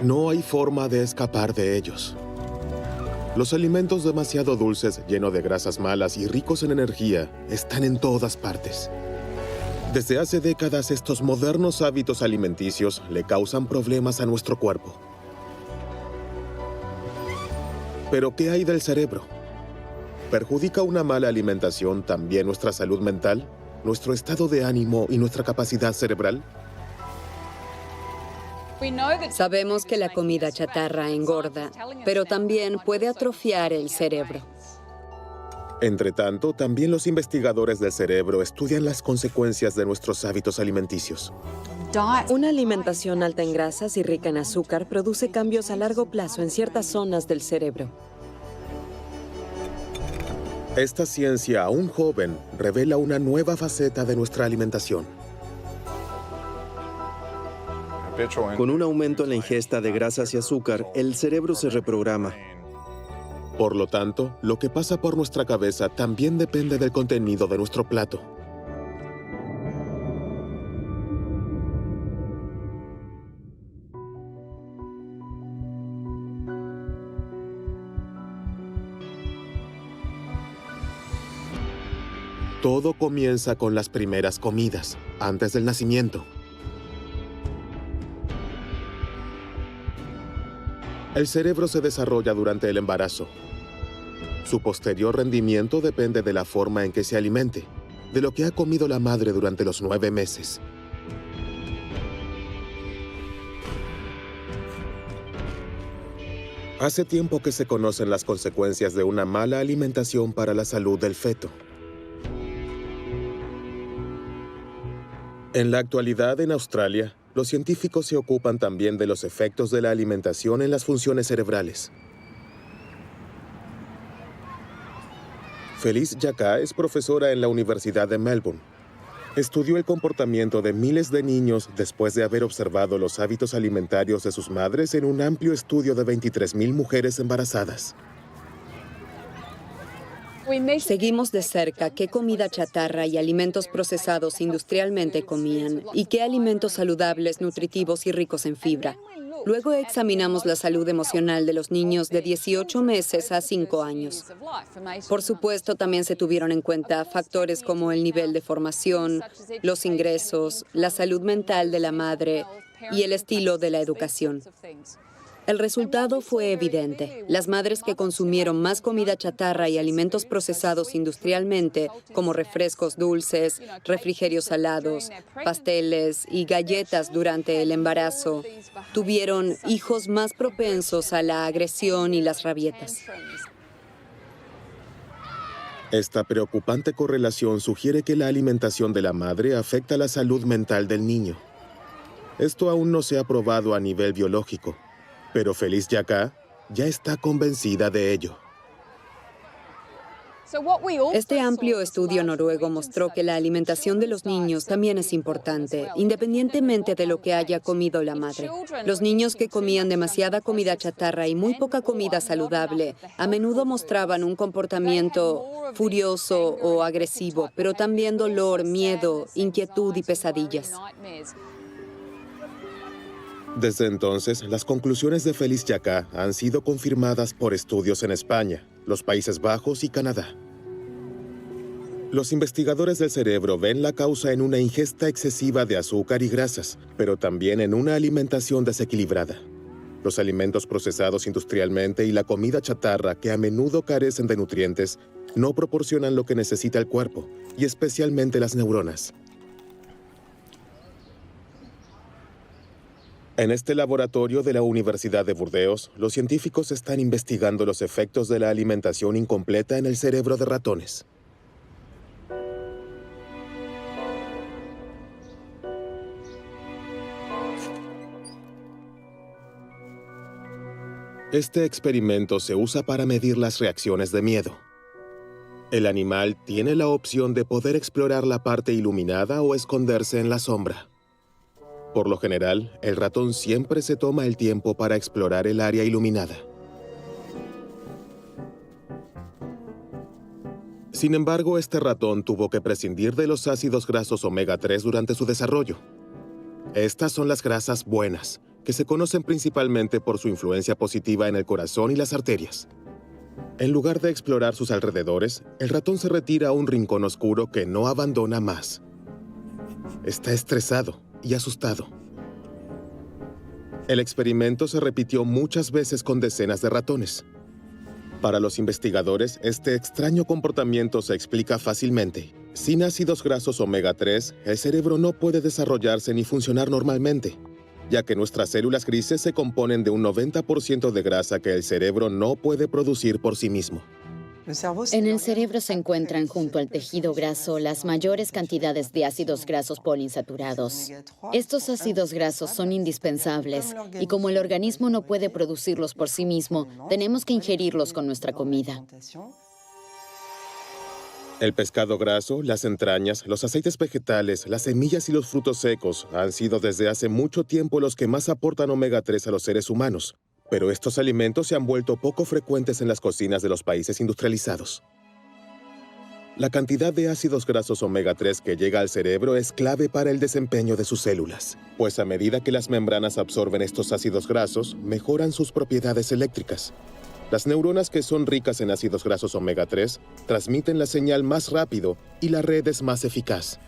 No hay forma de escapar de ellos. Los alimentos demasiado dulces, llenos de grasas malas y ricos en energía, están en todas partes. Desde hace décadas, estos modernos hábitos alimenticios le causan problemas a nuestro cuerpo. ¿Pero qué hay del cerebro? ¿Perjudica una mala alimentación también nuestra salud mental, nuestro estado de ánimo y nuestra capacidad cerebral? Sabemos que la comida chatarra engorda, pero también puede atrofiar el cerebro. Entretanto, también los investigadores del cerebro estudian las consecuencias de nuestros hábitos alimenticios. Una alimentación alta en grasas y rica en azúcar produce cambios a largo plazo en ciertas zonas del cerebro. Esta ciencia, aún joven, revela una nueva faceta de nuestra alimentación. Con un aumento en la ingesta de grasas y azúcar, el cerebro se reprograma. Por lo tanto, lo que pasa por nuestra cabeza también depende del contenido de nuestro plato. Todo comienza con las primeras comidas, antes del nacimiento. El cerebro se desarrolla durante el embarazo. Su posterior rendimiento depende de la forma en que se alimente, de lo que ha comido la madre durante los 9 meses. Hace tiempo que se conocen las consecuencias de una mala alimentación para la salud del feto. En la actualidad, en Australia, los científicos se ocupan también de los efectos de la alimentación en las funciones cerebrales. Felice Jacka es profesora en la Universidad de Melbourne. Estudió el comportamiento de miles de niños después de haber observado los hábitos alimentarios de sus madres en un amplio estudio de 23,000 mujeres embarazadas. Seguimos de cerca qué comida chatarra y alimentos procesados industrialmente comían y qué alimentos saludables, nutritivos y ricos en fibra. Luego examinamos la salud emocional de los niños de 18 meses a 5 años. Por supuesto, también se tuvieron en cuenta factores como el nivel de formación, los ingresos, la salud mental de la madre y el estilo de la educación. El resultado fue evidente. Las madres que consumieron más comida chatarra y alimentos procesados industrialmente, como refrescos dulces, refrigerios salados, pasteles y galletas durante el embarazo, tuvieron hijos más propensos a la agresión y las rabietas. Esta preocupante correlación sugiere que la alimentación de la madre afecta la salud mental del niño. Esto aún no se ha probado a nivel biológico, pero Felice Jacka ya está convencida de ello. Este amplio estudio noruego mostró que la alimentación de los niños también es importante, independientemente de lo que haya comido la madre. Los niños que comían demasiada comida chatarra y muy poca comida saludable a menudo mostraban un comportamiento furioso o agresivo, pero también dolor, miedo, inquietud y pesadillas. Desde entonces, las conclusiones de Felice Jacka han sido confirmadas por estudios en España, los Países Bajos y Canadá. Los investigadores del cerebro ven la causa en una ingesta excesiva de azúcar y grasas, pero también en una alimentación desequilibrada. Los alimentos procesados industrialmente y la comida chatarra, que a menudo carecen de nutrientes, no proporcionan lo que necesita el cuerpo, y especialmente las neuronas. En este laboratorio de la Universidad de Burdeos, los científicos están investigando los efectos de la alimentación incompleta en el cerebro de ratones. Este experimento se usa para medir las reacciones de miedo. El animal tiene la opción de poder explorar la parte iluminada o esconderse en la sombra. Por lo general, el ratón siempre se toma el tiempo para explorar el área iluminada. Sin embargo, este ratón tuvo que prescindir de los ácidos grasos omega 3 durante su desarrollo. Estas son las grasas buenas, que se conocen principalmente por su influencia positiva en el corazón y las arterias. En lugar de explorar sus alrededores, el ratón se retira a un rincón oscuro que no abandona más. Está estresado y asustado. El experimento se repitió muchas veces con decenas de ratones. Para los investigadores, este extraño comportamiento se explica fácilmente. Sin ácidos grasos omega 3, el cerebro no puede desarrollarse ni funcionar normalmente, ya que nuestras células grises se componen de un 90% de grasa que el cerebro no puede producir por sí mismo. En el cerebro se encuentran junto al tejido graso las mayores cantidades de ácidos grasos poliinsaturados. Estos ácidos grasos son indispensables y como el organismo no puede producirlos por sí mismo, tenemos que ingerirlos con nuestra comida. El pescado graso, las entrañas, los aceites vegetales, las semillas y los frutos secos han sido desde hace mucho tiempo los que más aportan omega 3 a los seres humanos. Pero estos alimentos se han vuelto poco frecuentes en las cocinas de los países industrializados. La cantidad de ácidos grasos omega 3 que llega al cerebro es clave para el desempeño de sus células, pues a medida que las membranas absorben estos ácidos grasos, mejoran sus propiedades eléctricas. Las neuronas que son ricas en ácidos grasos omega 3 transmiten la señal más rápido y la red es más eficaz.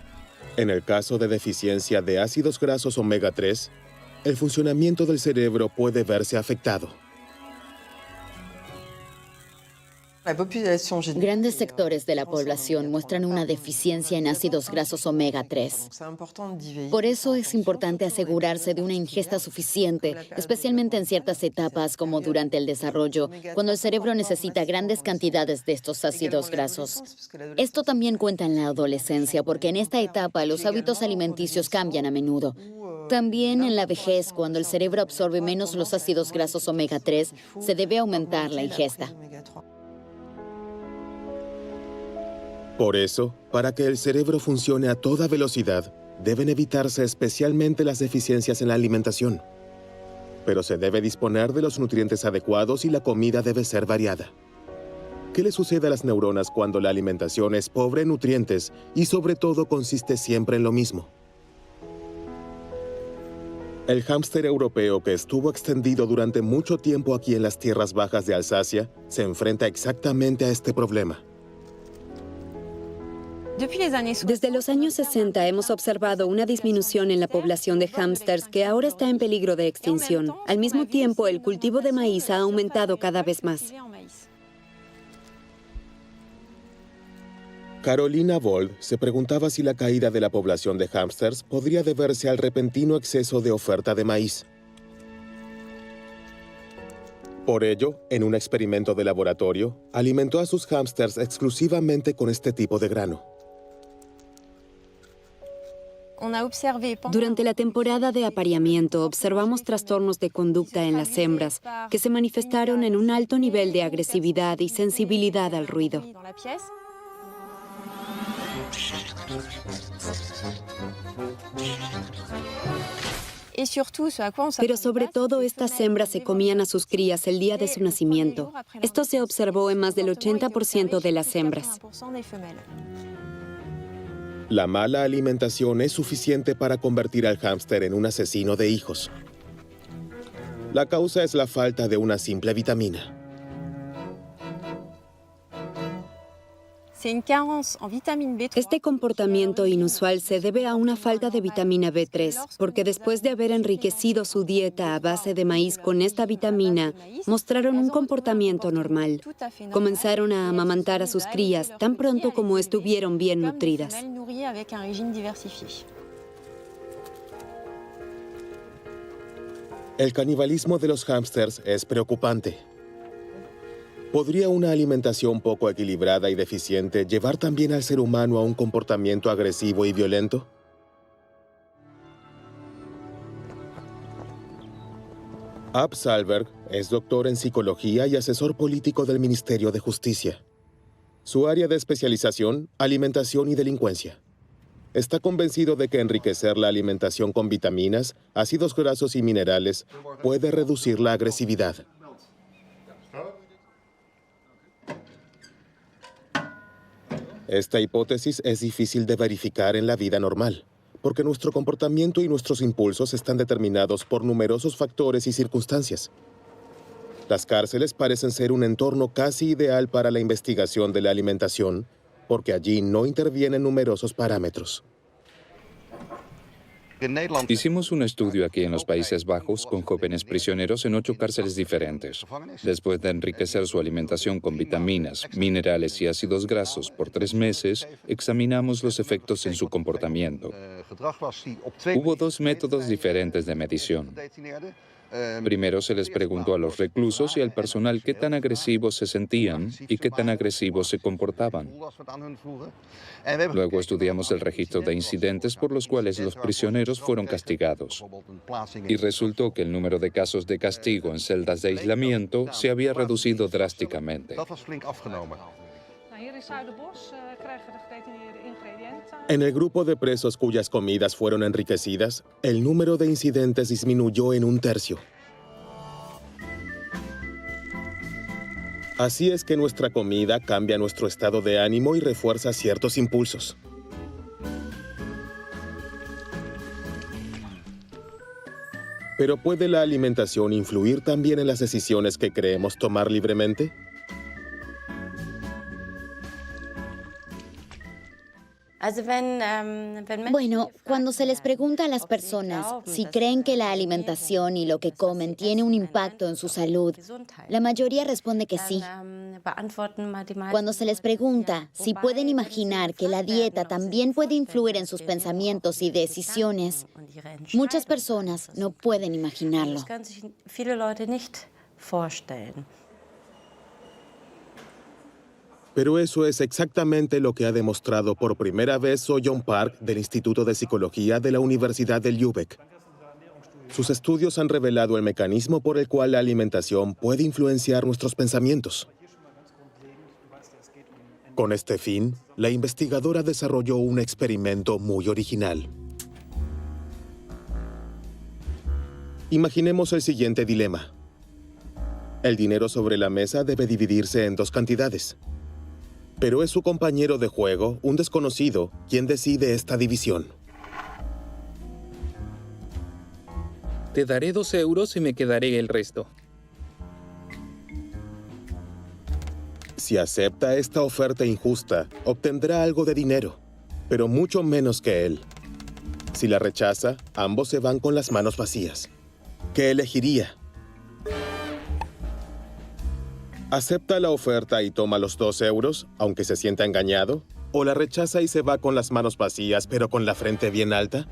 En el caso de deficiencia de ácidos grasos omega 3, el funcionamiento del cerebro puede verse afectado. Grandes sectores de la población muestran una deficiencia en ácidos grasos omega 3. Por eso es importante asegurarse de una ingesta suficiente, especialmente en ciertas etapas como durante el desarrollo, cuando el cerebro necesita grandes cantidades de estos ácidos grasos. Esto también cuenta en la adolescencia, porque en esta etapa los hábitos alimenticios cambian a menudo. También en la vejez, cuando el cerebro absorbe menos los ácidos grasos omega 3, se debe aumentar la ingesta. Por eso, para que el cerebro funcione a toda velocidad, deben evitarse especialmente las deficiencias en la alimentación. Pero se debe disponer de los nutrientes adecuados y la comida debe ser variada. ¿Qué le sucede a las neuronas cuando la alimentación es pobre en nutrientes y sobre todo consiste siempre en lo mismo? El hámster europeo que estuvo extendido durante mucho tiempo aquí en las tierras bajas de Alsacia se enfrenta exactamente a este problema. Desde los años 60 hemos observado una disminución en la población de hámsters que ahora está en peligro de extinción. Al mismo tiempo, el cultivo de maíz ha aumentado cada vez más. Carolina Vold se preguntaba si la caída de la población de hámsters podría deberse al repentino exceso de oferta de maíz. Por ello, en un experimento de laboratorio, alimentó a sus hámsters exclusivamente con este tipo de grano. Durante la temporada de apareamiento, observamos trastornos de conducta en las hembras que se manifestaron en un alto nivel de agresividad y sensibilidad al ruido. Pero sobre todo, estas hembras se comían a sus crías el día de su nacimiento. Esto se observó en más del 80% de las hembras. La mala alimentación es suficiente para convertir al hámster en un asesino de hijos. La causa es la falta de una simple vitamina. Este comportamiento inusual se debe a una falta de vitamina B3, porque después de haber enriquecido su dieta a base de maíz con esta vitamina, mostraron un comportamiento normal. Comenzaron a amamantar a sus crías tan pronto como estuvieron bien nutridas. El canibalismo de los hámsters es preocupante. ¿Podría una alimentación poco equilibrada y deficiente llevar también al ser humano a un comportamiento agresivo y violento? Ab Sahlberg es doctor en psicología y asesor político del Ministerio de Justicia. Su área de especialización, alimentación y delincuencia. Está convencido de que enriquecer la alimentación con vitaminas, ácidos grasos y minerales puede reducir la agresividad. Esta hipótesis es difícil de verificar en la vida normal, porque nuestro comportamiento y nuestros impulsos están determinados por numerosos factores y circunstancias. Las cárceles parecen ser un entorno casi ideal para la investigación de la alimentación, porque allí no intervienen numerosos parámetros. Hicimos un estudio aquí en los Países Bajos con jóvenes prisioneros en 8 cárceles diferentes. Después de enriquecer su alimentación con vitaminas, minerales y ácidos grasos por 3 meses, examinamos los efectos en su comportamiento. Hubo 2 métodos diferentes de medición. Primero se les preguntó a los reclusos y al personal qué tan agresivos se sentían y qué tan agresivos se comportaban. Luego estudiamos el registro de incidentes por los cuales los prisioneros fueron castigados. Y resultó que el número de casos de castigo en celdas de aislamiento se había reducido drásticamente. En el grupo de presos cuyas comidas fueron enriquecidas, el número de incidentes disminuyó en 1/3. Así es que nuestra comida cambia nuestro estado de ánimo y refuerza ciertos impulsos. Pero ¿puede la alimentación influir también en las decisiones que creemos tomar libremente? Bueno, cuando se les pregunta a las personas si creen que la alimentación y lo que comen tiene un impacto en su salud, la mayoría responde que sí. Cuando se les pregunta si pueden imaginar que la dieta también puede influir en sus pensamientos y decisiones, muchas personas no pueden imaginarlo. Pero eso es exactamente lo que ha demostrado por primera vez So-Yeon Park del Instituto de Psicología de la Universidad de Lübeck. Sus estudios han revelado el mecanismo por el cual la alimentación puede influenciar nuestros pensamientos. Con este fin, la investigadora desarrolló un experimento muy original. Imaginemos el siguiente dilema. El dinero sobre la mesa debe dividirse en 2 cantidades. Pero es su compañero de juego, un desconocido, quien decide esta división. Te daré 2 euros y me quedaré el resto. Si acepta esta oferta injusta, obtendrá algo de dinero, pero mucho menos que él. Si la rechaza, ambos se van con las manos vacías. ¿Qué elegiría? ¿Acepta la oferta y toma los 2 euros, aunque se sienta engañado? ¿O la rechaza y se va con las manos vacías, pero con la frente bien alta?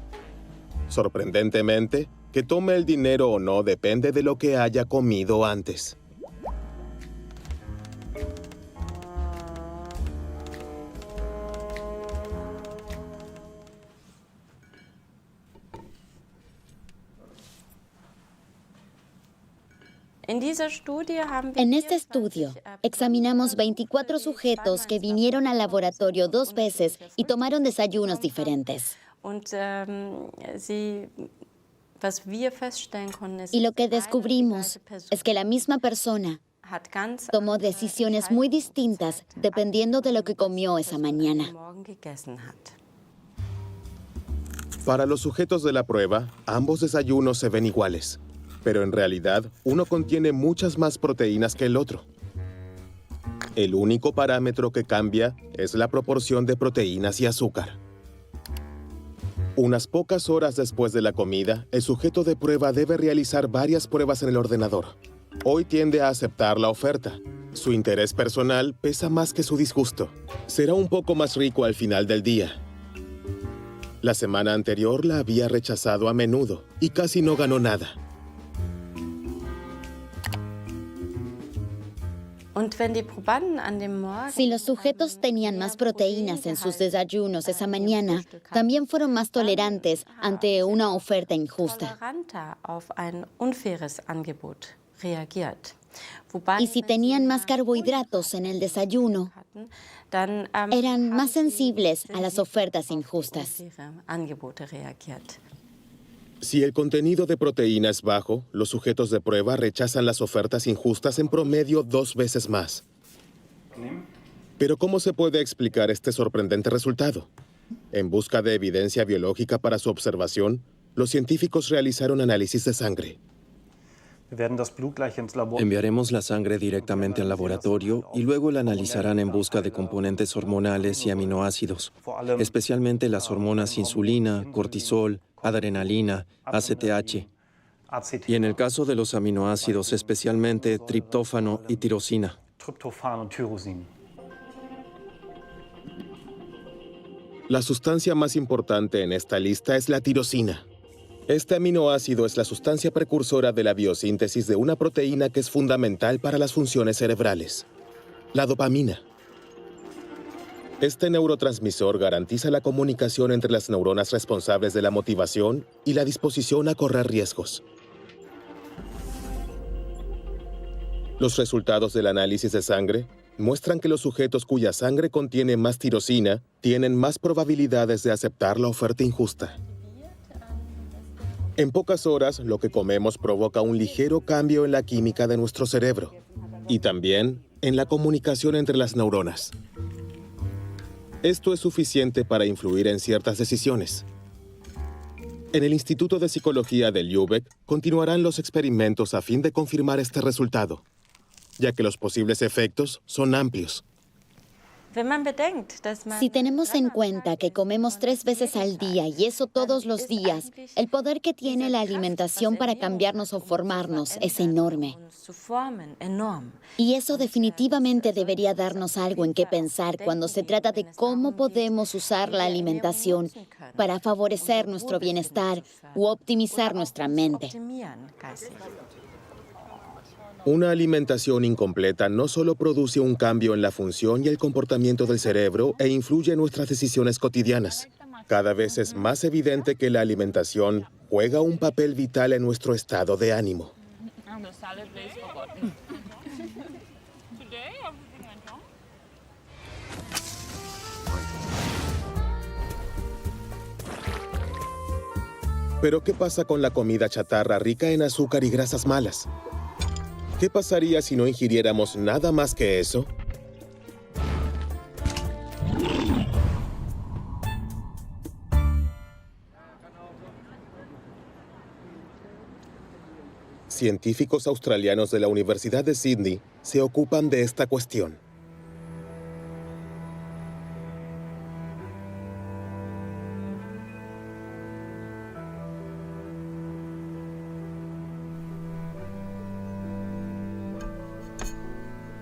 Sorprendentemente, que tome el dinero o no depende de lo que haya comido antes. En este estudio, examinamos 24 sujetos que vinieron al laboratorio 2 veces y tomaron desayunos diferentes. Y lo que descubrimos es que la misma persona tomó decisiones muy distintas dependiendo de lo que comió esa mañana. Para los sujetos de la prueba, ambos desayunos se ven iguales. Pero en realidad, uno contiene muchas más proteínas que el otro. El único parámetro que cambia es la proporción de proteínas y azúcar. Unas pocas horas después de la comida, el sujeto de prueba debe realizar varias pruebas en el ordenador. Hoy tiende a aceptar la oferta. Su interés personal pesa más que su disgusto. Será un poco más rico al final del día. La semana anterior la había rechazado a menudo y casi no ganó nada. Si los sujetos tenían más proteínas en sus desayunos esa mañana, también fueron más tolerantes ante una oferta injusta. Y si tenían más carbohidratos en el desayuno, eran más sensibles a las ofertas injustas. Si el contenido de proteína es bajo, los sujetos de prueba rechazan las ofertas injustas en promedio 2 veces más. Pero ¿cómo se puede explicar este sorprendente resultado? En busca de evidencia biológica para su observación, los científicos realizaron análisis de sangre. Enviaremos la sangre directamente al laboratorio y luego la analizarán en busca de componentes hormonales y aminoácidos, especialmente las hormonas insulina, cortisol, adrenalina, ACTH, y en el caso de los aminoácidos, especialmente triptófano y tirosina. La sustancia más importante en esta lista es la tirosina. Este aminoácido es la sustancia precursora de la biosíntesis de una proteína que es fundamental para las funciones cerebrales, la dopamina. Este neurotransmisor garantiza la comunicación entre las neuronas responsables de la motivación y la disposición a correr riesgos. Los resultados del análisis de sangre muestran que los sujetos cuya sangre contiene más tirosina tienen más probabilidades de aceptar la oferta injusta. En pocas horas, lo que comemos provoca un ligero cambio en la química de nuestro cerebro y también en la comunicación entre las neuronas. Esto es suficiente para influir en ciertas decisiones. En el Instituto de Psicología de Lübeck continuarán los experimentos a fin de confirmar este resultado, ya que los posibles efectos son amplios. Si tenemos en cuenta que comemos 3 veces al día y eso todos los días, el poder que tiene la alimentación para cambiarnos o formarnos es enorme. Y eso definitivamente debería darnos algo en qué pensar cuando se trata de cómo podemos usar la alimentación para favorecer nuestro bienestar u optimizar nuestra mente. Una alimentación incompleta no solo produce un cambio en la función y el comportamiento del cerebro e influye en nuestras decisiones cotidianas. Cada vez es más evidente que la alimentación juega un papel vital en nuestro estado de ánimo. Pero ¿qué pasa con la comida chatarra rica en azúcar y grasas malas? ¿Qué pasaría si no ingiriéramos nada más que eso? Científicos australianos de la Universidad de Sydney se ocupan de esta cuestión.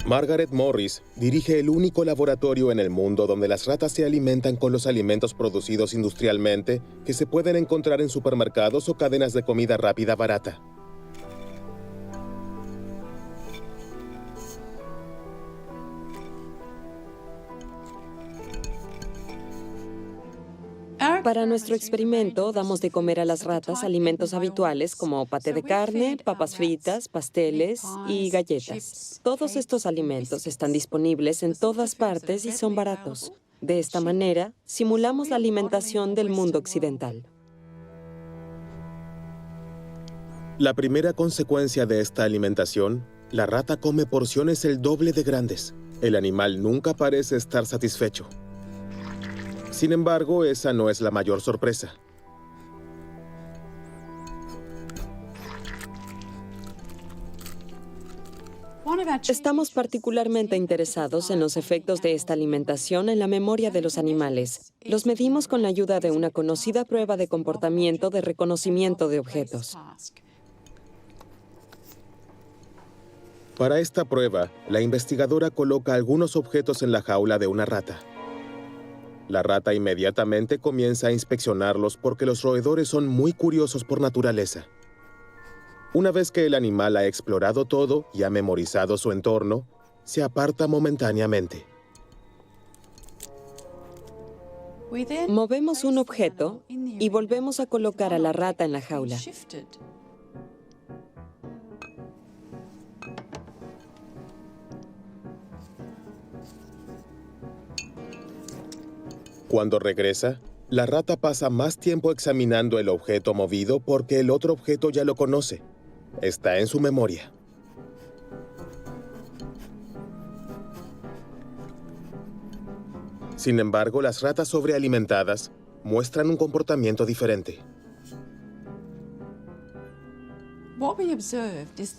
Margaret Morris dirige el único laboratorio en el mundo donde las ratas se alimentan con los alimentos producidos industrialmente que se pueden encontrar en supermercados o cadenas de comida rápida barata. Para nuestro experimento, damos de comer a las ratas alimentos habituales como paté de carne, papas fritas, pasteles y galletas. Todos estos alimentos están disponibles en todas partes y son baratos. De esta manera, simulamos la alimentación del mundo occidental. La primera consecuencia de esta alimentación, la rata come porciones el doble de grandes. El animal nunca parece estar satisfecho. Sin embargo, esa no es la mayor sorpresa. Estamos particularmente interesados en los efectos de esta alimentación en la memoria de los animales. Los medimos con la ayuda de una conocida prueba de comportamiento de reconocimiento de objetos. Para esta prueba, la investigadora coloca algunos objetos en la jaula de una rata. La rata inmediatamente comienza a inspeccionarlos porque los roedores son muy curiosos por naturaleza. Una vez que el animal ha explorado todo y ha memorizado su entorno, se aparta momentáneamente. Movemos un objeto y volvemos a colocar a la rata en la jaula. Cuando regresa, la rata pasa más tiempo examinando el objeto movido porque el otro objeto ya lo conoce. Está en su memoria. Sin embargo, las ratas sobrealimentadas muestran un comportamiento diferente.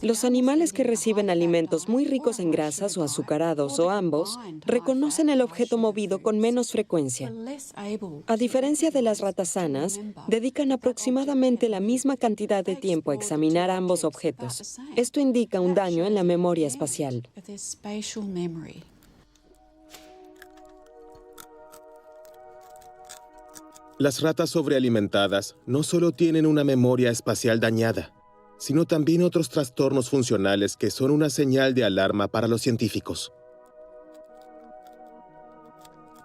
Los animales que reciben alimentos muy ricos en grasas o azucarados o ambos reconocen el objeto movido con menos frecuencia. A diferencia de las ratas sanas, dedican aproximadamente la misma cantidad de tiempo a examinar ambos objetos. Esto indica un daño en la memoria espacial. Las ratas sobrealimentadas no solo tienen una memoria espacial dañada, sino también otros trastornos funcionales que son una señal de alarma para los científicos.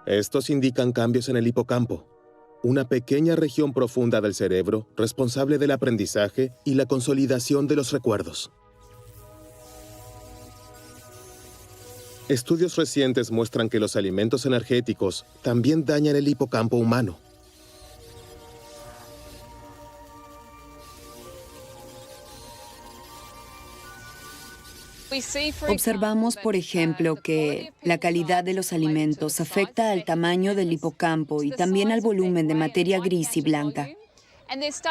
Estos indican cambios en el hipocampo, una pequeña región profunda del cerebro responsable del aprendizaje y la consolidación de los recuerdos. Estudios recientes muestran que los alimentos energéticos también dañan el hipocampo humano. Observamos, por ejemplo, que la calidad de los alimentos afecta al tamaño del hipocampo y también al volumen de materia gris y blanca.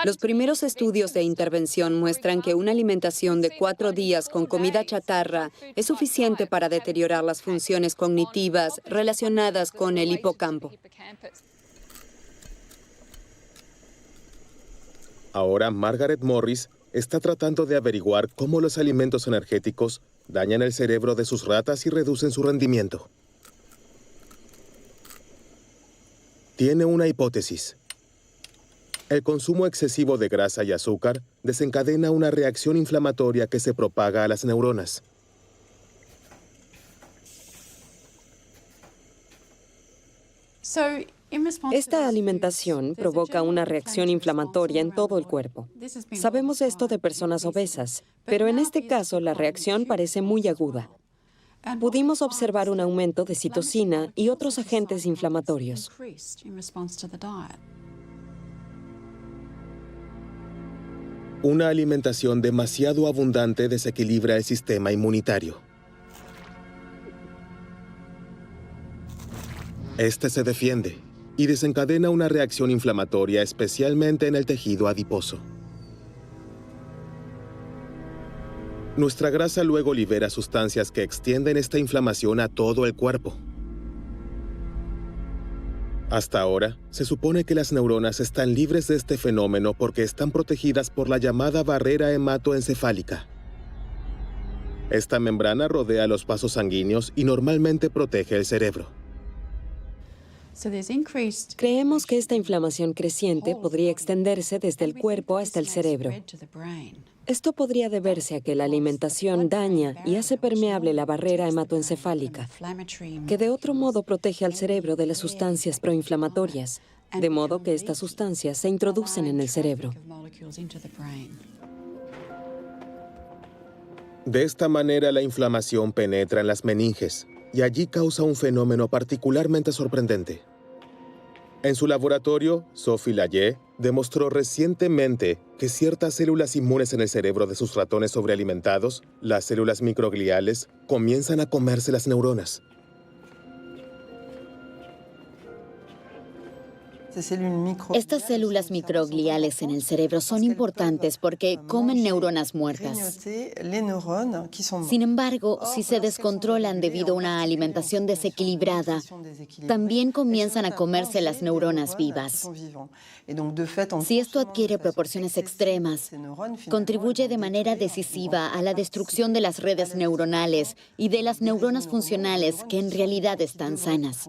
Los primeros estudios de intervención muestran que una alimentación de 4 días con comida chatarra es suficiente para deteriorar las funciones cognitivas relacionadas con el hipocampo. Ahora, Margaret Morris está tratando de averiguar cómo los alimentos energéticos dañan el cerebro de sus ratas y reducen su rendimiento. Tiene una hipótesis. El consumo excesivo de grasa y azúcar desencadena una reacción inflamatoria que se propaga a las neuronas. Esta alimentación provoca una reacción inflamatoria en todo el cuerpo. Sabemos esto de personas obesas, pero en este caso la reacción parece muy aguda. Pudimos observar un aumento de citocina y otros agentes inflamatorios. Una alimentación demasiado abundante desequilibra el sistema inmunitario. Este se defiende y desencadena una reacción inflamatoria, especialmente en el tejido adiposo. Nuestra grasa luego libera sustancias que extienden esta inflamación a todo el cuerpo. Hasta ahora, se supone que las neuronas están libres de este fenómeno porque están protegidas por la llamada barrera hematoencefálica. Esta membrana rodea los vasos sanguíneos y normalmente protege el cerebro. Creemos que esta inflamación creciente podría extenderse desde el cuerpo hasta el cerebro. Esto podría deberse a que la alimentación daña y hace permeable la barrera hematoencefálica, que de otro modo protege al cerebro de las sustancias proinflamatorias, de modo que estas sustancias se introducen en el cerebro. De esta manera, la inflamación penetra en las meninges y allí causa un fenómeno particularmente sorprendente. En su laboratorio, Sophie Layet demostró recientemente que ciertas células inmunes en el cerebro de sus ratones sobrealimentados, las células microgliales, comienzan a comerse las neuronas. Estas células microgliales en el cerebro son importantes porque comen neuronas muertas. Sin embargo, si se descontrolan debido a una alimentación desequilibrada, también comienzan a comerse las neuronas vivas. Si esto adquiere proporciones extremas, contribuye de manera decisiva a la destrucción de las redes neuronales y de las neuronas funcionales que en realidad están sanas.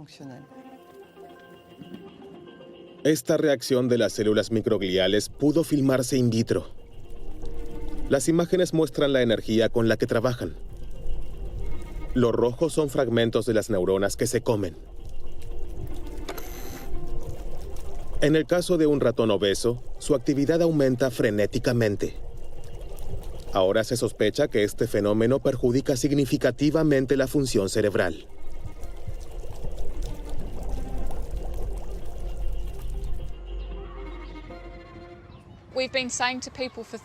Esta reacción de las células microgliales pudo filmarse in vitro. Las imágenes muestran la energía con la que trabajan. Los rojos son fragmentos de las neuronas que se comen. En el caso de un ratón obeso, su actividad aumenta frenéticamente. Ahora se sospecha que este fenómeno perjudica significativamente la función cerebral.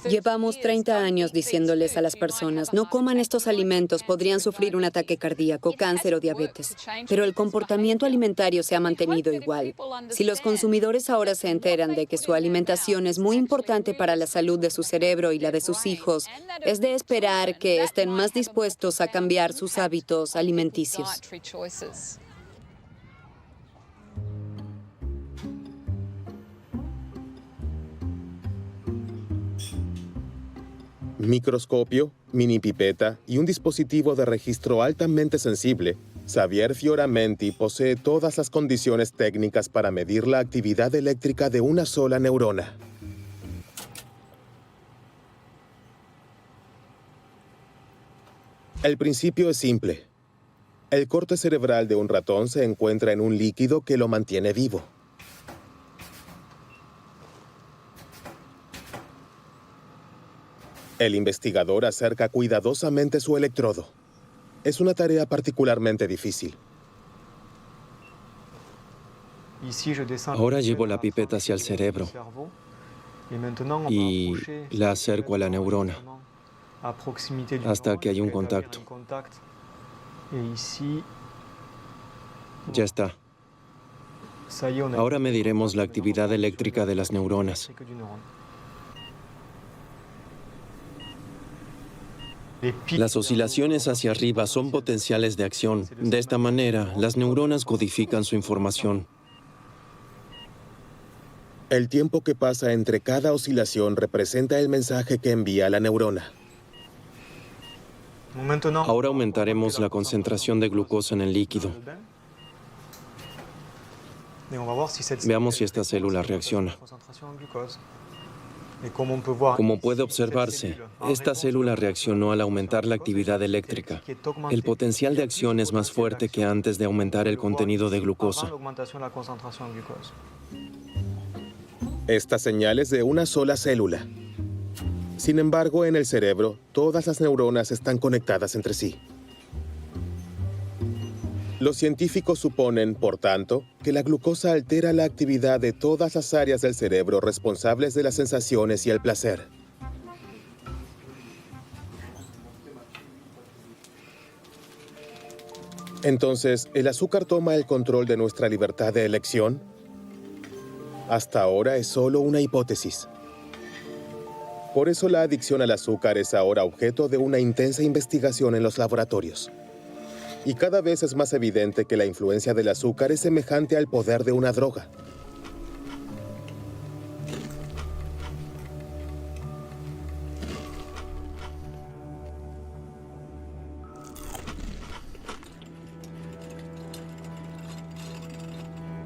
Llevamos 30 años diciéndoles a las personas, no coman estos alimentos, podrían sufrir un ataque cardíaco, cáncer o diabetes. Pero el comportamiento alimentario se ha mantenido igual. Si los consumidores ahora se enteran de que su alimentación es muy importante para la salud de su cerebro y la de sus hijos, es de esperar que estén más dispuestos a cambiar sus hábitos alimenticios. Microscopio, mini pipeta y un dispositivo de registro altamente sensible, Xavier Fioramenti posee todas las condiciones técnicas para medir la actividad eléctrica de una sola neurona. El principio es simple. El corte cerebral de un ratón se encuentra en un líquido que lo mantiene vivo. El investigador acerca cuidadosamente su electrodo. Es una tarea particularmente difícil. Ahora llevo la pipeta hacia el cerebro y la acerco a la neurona hasta que hay un contacto. Ya está. Ahora mediremos la actividad eléctrica de las neuronas. Las oscilaciones hacia arriba son potenciales de acción. De esta manera, las neuronas codifican su información. El tiempo que pasa entre cada oscilación representa el mensaje que envía la neurona. Ahora aumentaremos la concentración de glucosa en el líquido. Veamos si esta célula reacciona. Como puede observarse, esta célula reaccionó al aumentar la actividad eléctrica. El potencial de acción es más fuerte que antes de aumentar el contenido de glucosa. Esta señal es de una sola célula. Sin embargo, en el cerebro, todas las neuronas están conectadas entre sí. Los científicos suponen, por tanto, que la glucosa altera la actividad de todas las áreas del cerebro responsables de las sensaciones y el placer. Entonces, ¿el azúcar toma el control de nuestra libertad de elección? Hasta ahora es solo una hipótesis. Por eso la adicción al azúcar es ahora objeto de una intensa investigación en los laboratorios. Y cada vez es más evidente que la influencia del azúcar es semejante al poder de una droga.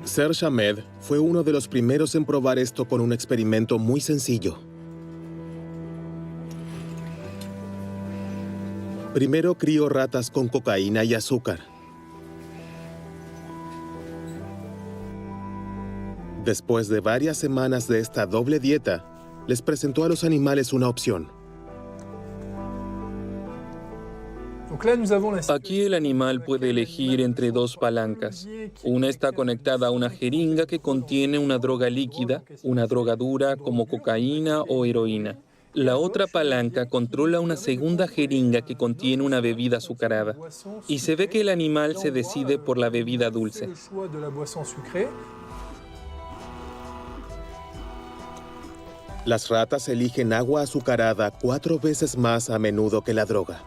Serge Ahmed fue uno de los primeros en probar esto con un experimento muy sencillo. Primero crió ratas con cocaína y azúcar. Después de varias semanas de esta doble dieta, les presentó a los animales una opción. Aquí el animal puede elegir entre dos palancas. Una está conectada a una jeringa que contiene una droga líquida, una droga dura como cocaína o heroína. La otra palanca controla una segunda jeringa que contiene una bebida azucarada. Y se ve que el animal se decide por la bebida dulce. Las ratas eligen agua azucarada 4 veces más a menudo que la droga.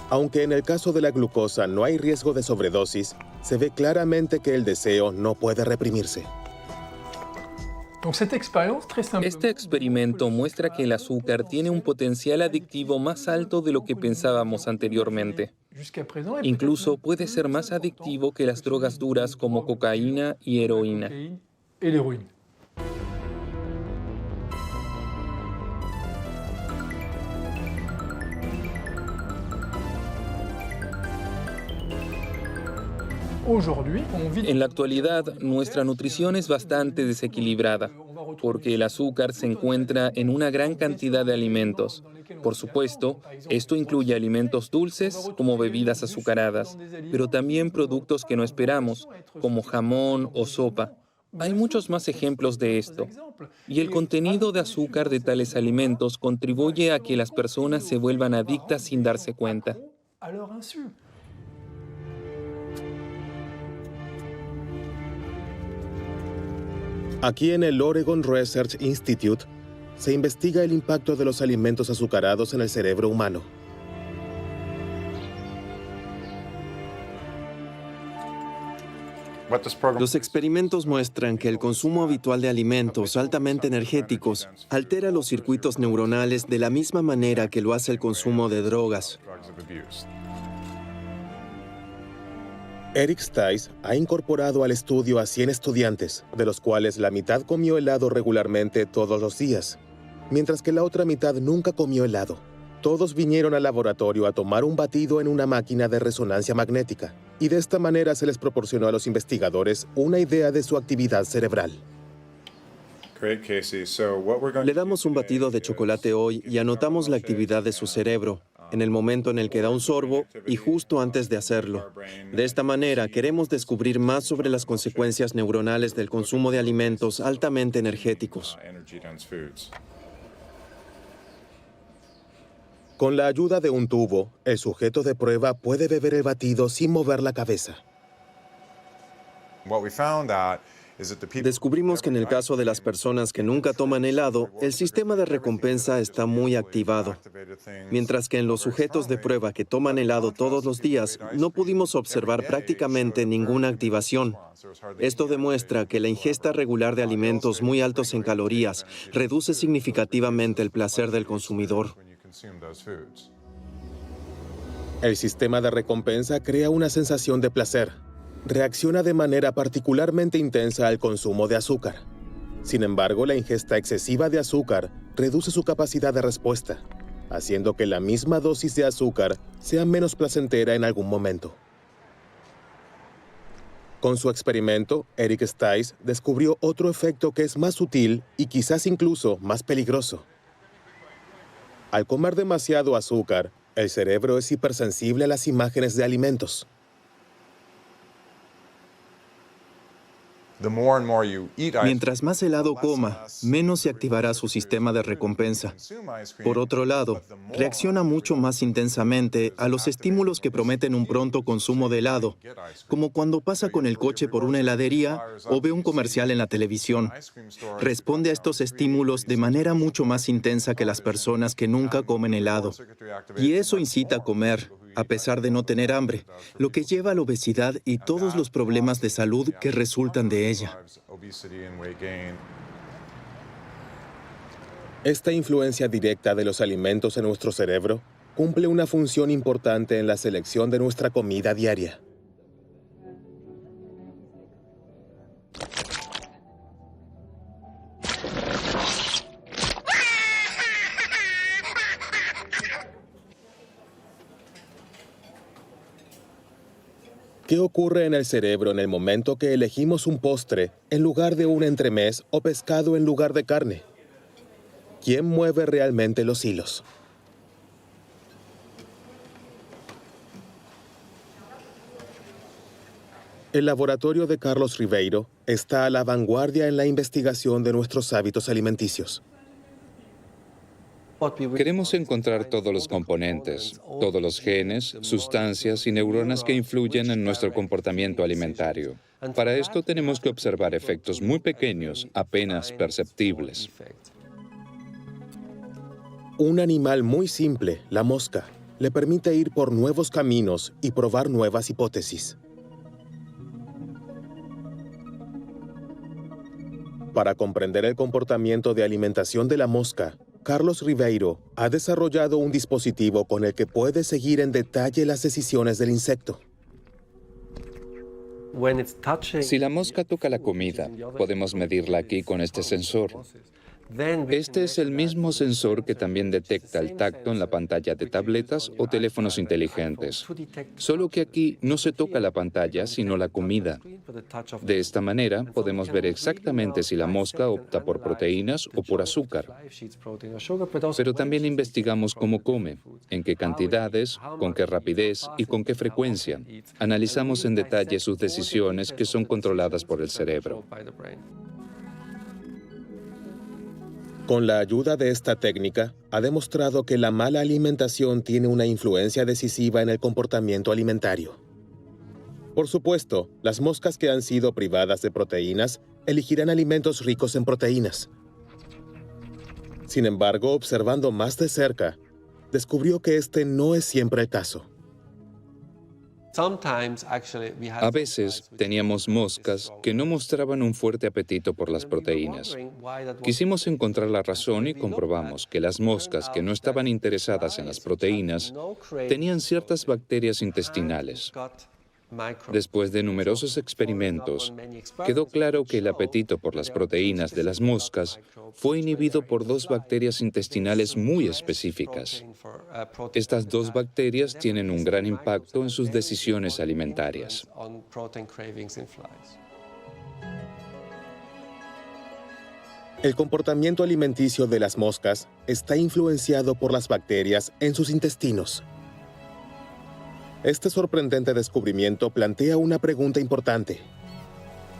Aunque en el caso de la glucosa no hay riesgo de sobredosis, se ve claramente que el deseo no puede reprimirse. Este experimento muestra que el azúcar tiene un potencial adictivo más alto de lo que pensábamos anteriormente. Incluso puede ser más adictivo que las drogas duras como cocaína y heroína. En la actualidad, nuestra nutrición es bastante desequilibrada, porque el azúcar se encuentra en una gran cantidad de alimentos. Por supuesto, esto incluye alimentos dulces, como bebidas azucaradas, pero también productos que no esperamos, como jamón o sopa. Hay muchos más ejemplos de esto. Y el contenido de azúcar de tales alimentos contribuye a que las personas se vuelvan adictas sin darse cuenta. Aquí en el Oregon Research Institute se investiga el impacto de los alimentos azucarados en el cerebro humano. Los experimentos muestran que el consumo habitual de alimentos altamente energéticos altera los circuitos neuronales de la misma manera que lo hace el consumo de drogas. Eric Stice ha incorporado al estudio a 100 estudiantes, de los cuales la mitad comió helado regularmente todos los días, mientras que la otra mitad nunca comió helado. Todos vinieron al laboratorio a tomar un batido en una máquina de resonancia magnética, y de esta manera se les proporcionó a los investigadores una idea de su actividad cerebral. Le damos un batido de chocolate hoy y anotamos la actividad de su cerebro, en el momento en el que da un sorbo y justo antes de hacerlo. De esta manera, queremos descubrir más sobre las consecuencias neuronales del consumo de alimentos altamente energéticos. Con la ayuda de un tubo, el sujeto de prueba puede beber el batido sin mover la cabeza. Descubrimos que en el caso de las personas que nunca toman helado, el sistema de recompensa está muy activado, mientras que en los sujetos de prueba que toman helado todos los días, no pudimos observar prácticamente ninguna activación. Esto demuestra que la ingesta regular de alimentos muy altos en calorías reduce significativamente el placer del consumidor. El sistema de recompensa crea una sensación de placer. Reacciona de manera particularmente intensa al consumo de azúcar. Sin embargo, la ingesta excesiva de azúcar reduce su capacidad de respuesta, haciendo que la misma dosis de azúcar sea menos placentera en algún momento. Con su experimento, Eric Stice descubrió otro efecto que es más sutil y quizás incluso más peligroso. Al comer demasiado azúcar, el cerebro es hipersensible a las imágenes de alimentos. Mientras más helado coma, menos se activará su sistema de recompensa. Por otro lado, reacciona mucho más intensamente a los estímulos que prometen un pronto consumo de helado, como cuando pasa con el coche por una heladería o ve un comercial en la televisión. Responde a estos estímulos de manera mucho más intensa que las personas que nunca comen helado. Y eso incita a comer, a pesar de no tener hambre, lo que lleva a la obesidad y todos los problemas de salud que resultan de ella. Esta influencia directa de los alimentos en nuestro cerebro cumple una función importante en la selección de nuestra comida diaria. ¿Qué ocurre en el cerebro en el momento que elegimos un postre en lugar de un entremés o pescado en lugar de carne? ¿Quién mueve realmente los hilos? El laboratorio de Carlos Ribeiro está a la vanguardia en la investigación de nuestros hábitos alimenticios. Queremos encontrar todos los componentes, todos los genes, sustancias y neuronas que influyen en nuestro comportamiento alimentario. Para esto tenemos que observar efectos muy pequeños, apenas perceptibles. Un animal muy simple, la mosca, le permite ir por nuevos caminos y probar nuevas hipótesis. Para comprender el comportamiento de alimentación de la mosca, Carlos Ribeiro ha desarrollado un dispositivo con el que puede seguir en detalle las decisiones del insecto. Si la mosca toca la comida, podemos medirla aquí con este sensor. Este es el mismo sensor que también detecta el tacto en la pantalla de tabletas o teléfonos inteligentes. Solo que aquí no se toca la pantalla, sino la comida. De esta manera, podemos ver exactamente si la mosca opta por proteínas o por azúcar. Pero también investigamos cómo come, en qué cantidades, con qué rapidez y con qué frecuencia. Analizamos en detalle sus decisiones que son controladas por el cerebro. Con la ayuda de esta técnica, ha demostrado que la mala alimentación tiene una influencia decisiva en el comportamiento alimentario. Por supuesto, las moscas que han sido privadas de proteínas elegirán alimentos ricos en proteínas. Sin embargo, observando más de cerca, descubrió que este no es siempre el caso. A veces teníamos moscas que no mostraban un fuerte apetito por las proteínas. Quisimos encontrar la razón y comprobamos que las moscas que no estaban interesadas en las proteínas tenían ciertas bacterias intestinales. Después de numerosos experimentos, quedó claro que el apetito por las proteínas de las moscas fue inhibido por dos bacterias intestinales muy específicas. Estas dos bacterias tienen un gran impacto en sus decisiones alimentarias. El comportamiento alimenticio de las moscas está influenciado por las bacterias en sus intestinos. Este sorprendente descubrimiento plantea una pregunta importante.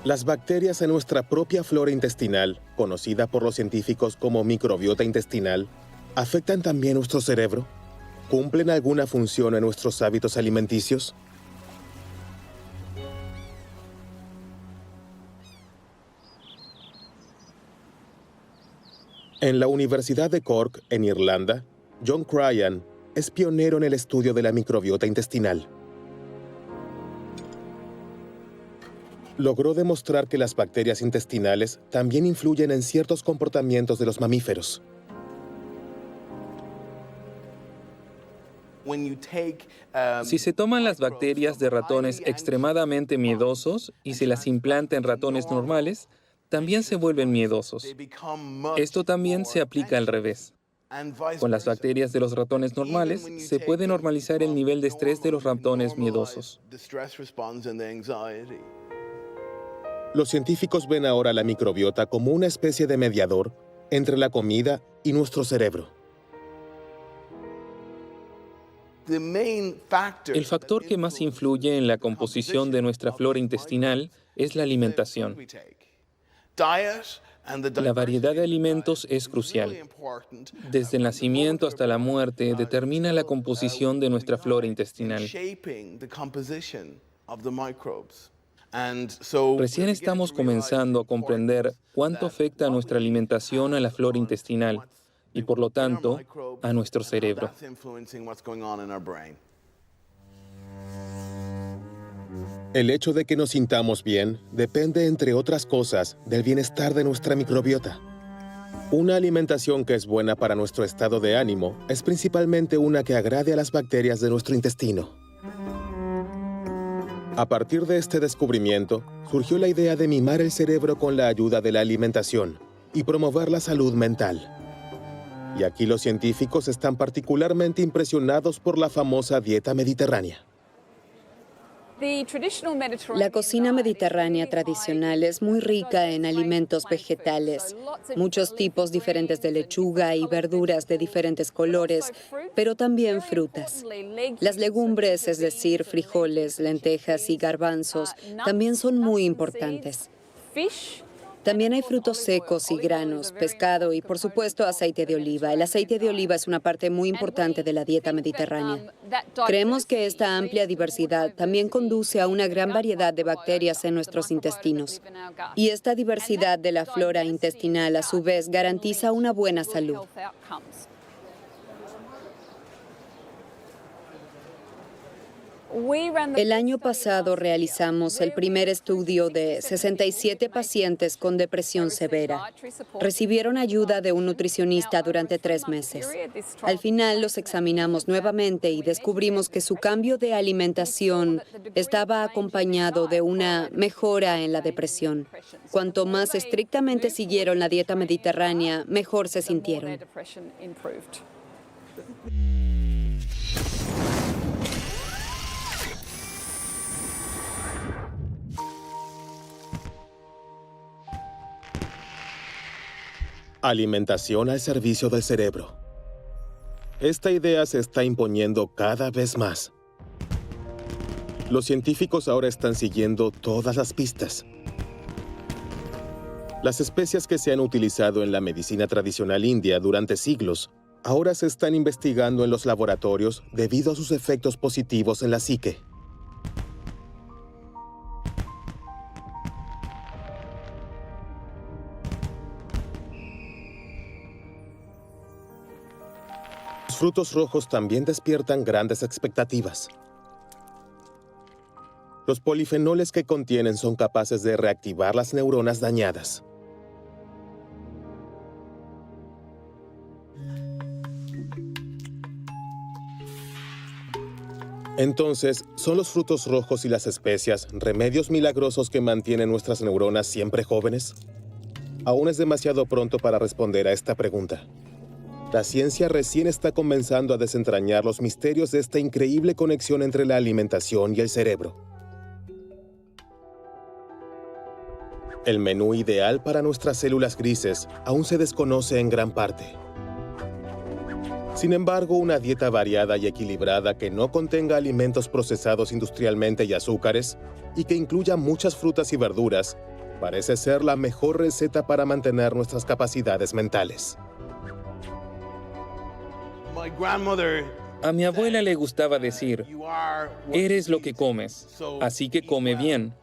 ¿Las bacterias en nuestra propia flora intestinal, conocida por los científicos como microbiota intestinal, afectan también nuestro cerebro? ¿Cumplen alguna función en nuestros hábitos alimenticios? En la Universidad de Cork, en Irlanda, John Cryan es pionero en el estudio de la microbiota intestinal. Logró demostrar que las bacterias intestinales también influyen en ciertos comportamientos de los mamíferos. Si se toman las bacterias de ratones extremadamente miedosos y se las implanta en ratones normales, también se vuelven miedosos. Esto también se aplica al revés. Con las bacterias de los ratones normales, se puede normalizar el nivel de estrés de los ratones miedosos. Los científicos ven ahora la microbiota como una especie de mediador entre la comida y nuestro cerebro. El factor que más influye en la composición de nuestra flora intestinal es la alimentación. La variedad de alimentos es crucial. Desde el nacimiento hasta la muerte determina la composición de nuestra flora intestinal. Recién estamos comenzando a comprender cuánto afecta nuestra alimentación a la flora intestinal y, por lo tanto, a nuestro cerebro. El hecho de que nos sintamos bien depende, entre otras cosas, del bienestar de nuestra microbiota. Una alimentación que es buena para nuestro estado de ánimo es principalmente una que agrade a las bacterias de nuestro intestino. A partir de este descubrimiento, surgió la idea de mimar el cerebro con la ayuda de la alimentación y promover la salud mental. Y aquí los científicos están particularmente impresionados por la famosa dieta mediterránea. La cocina mediterránea tradicional es muy rica en alimentos vegetales, muchos tipos diferentes de lechuga y verduras de diferentes colores, pero también frutas. Las legumbres, es decir, frijoles, lentejas y garbanzos, también son muy importantes. También hay frutos secos y granos, pescado y, por supuesto, aceite de oliva. El aceite de oliva es una parte muy importante de la dieta mediterránea. Creemos que esta amplia diversidad también conduce a una gran variedad de bacterias en nuestros intestinos. Y esta diversidad de la flora intestinal, a su vez, garantiza una buena salud. El año pasado realizamos el primer estudio de 67 pacientes con depresión severa. Recibieron ayuda de un nutricionista durante 3 meses. Al final los examinamos nuevamente y descubrimos que su cambio de alimentación estaba acompañado de una mejora en la depresión. Cuanto más estrictamente siguieron la dieta mediterránea, mejor se sintieron. Alimentación al servicio del cerebro. Esta idea se está imponiendo cada vez más. Los científicos ahora están siguiendo todas las pistas. Las especias que se han utilizado en la medicina tradicional india durante siglos ahora se están investigando en los laboratorios debido a sus efectos positivos en la psique. Los frutos rojos también despiertan grandes expectativas. Los polifenoles que contienen son capaces de reactivar las neuronas dañadas. Entonces, ¿son los frutos rojos y las especias remedios milagrosos que mantienen nuestras neuronas siempre jóvenes? Aún es demasiado pronto para responder a esta pregunta. La ciencia recién está comenzando a desentrañar los misterios de esta increíble conexión entre la alimentación y el cerebro. El menú ideal para nuestras células grises aún se desconoce en gran parte. Sin embargo, una dieta variada y equilibrada que no contenga alimentos procesados industrialmente y azúcares, y que incluya muchas frutas y verduras, parece ser la mejor receta para mantener nuestras capacidades mentales. A mi abuela le gustaba decir, eres lo que comes, así que come bien.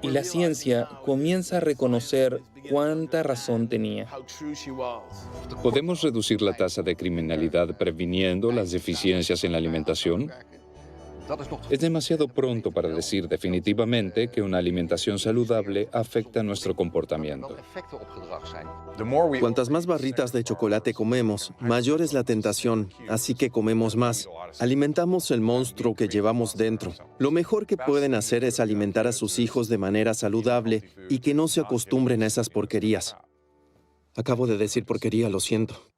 Y la ciencia comienza a reconocer cuánta razón tenía. ¿Podemos reducir la tasa de criminalidad previniendo las deficiencias en la alimentación? Es demasiado pronto para decir definitivamente que una alimentación saludable afecta nuestro comportamiento. Cuantas más barritas de chocolate comemos, mayor es la tentación, así que comemos más. Alimentamos el monstruo que llevamos dentro. Lo mejor que pueden hacer es alimentar a sus hijos de manera saludable y que no se acostumbren a esas porquerías. Acabo de decir porquería, lo siento.